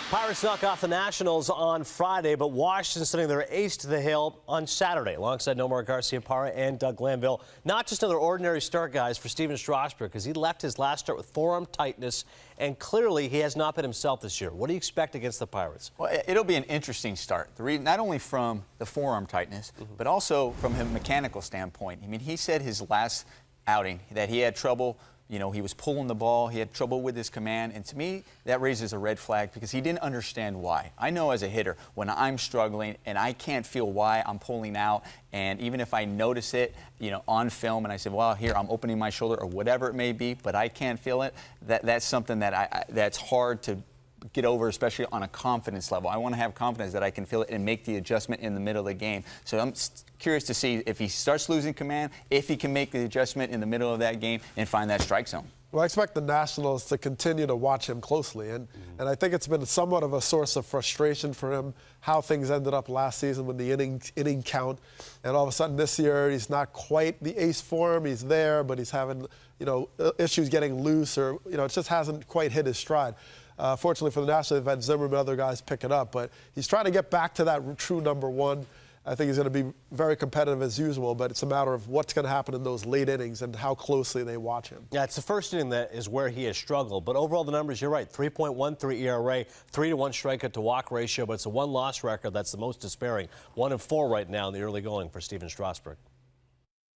Pirates knock off the Nationals on Friday, but Washington sending their ace to the hill on Saturday, alongside Nomar Garciaparra and Doug Glanville. Not just another ordinary start, guys, for Stephen Strasburg, because he left his last start with forearm tightness, and clearly he has not been himself this year. What do you expect against the Pirates? Well, it'll be an interesting start. Not only from the forearm tightness, but also from a mechanical standpoint. I mean, he said his last outing that he had trouble. You know, he was pulling the ball, he had trouble with his command, and to me, that raises a red flag because he didn't understand why. I know as a hitter, when I'm struggling and I can't feel why I'm pulling out, and even if I notice it, you know, on film, and I say, well, here, I'm opening my shoulder, or whatever it may be, but I can't feel it, that's something that that's hard to get over, especially on a confidence level. I want to have confidence that I can feel it and make the adjustment in the middle of the game. So I'm curious to see if he starts losing command, if he can make the adjustment in the middle of that game and find that strike zone. Well, I expect the Nationals to continue to watch him closely, and I think it's been somewhat of a source of frustration for him how things ended up last season with the inning count, and all of a sudden this year he's not quite the ace form. He's there, but he's having, you know, issues getting loose, or, you know, it just hasn't quite hit his stride. Fortunately for the Nationals, they've had Zimmerman and other guys pick it up, but he's trying to get back to that true number one. I think he's going to be very competitive as usual, but it's a matter of what's going to happen in those late innings and how closely they watch him. Yeah, it's the first inning that is where he has struggled, but overall the numbers, you're right, 3.13 ERA, 3-1 strikeout to walk ratio, but it's a one-loss record that's the most despairing. 1-4 right now in the early going for Stephen Strasburg.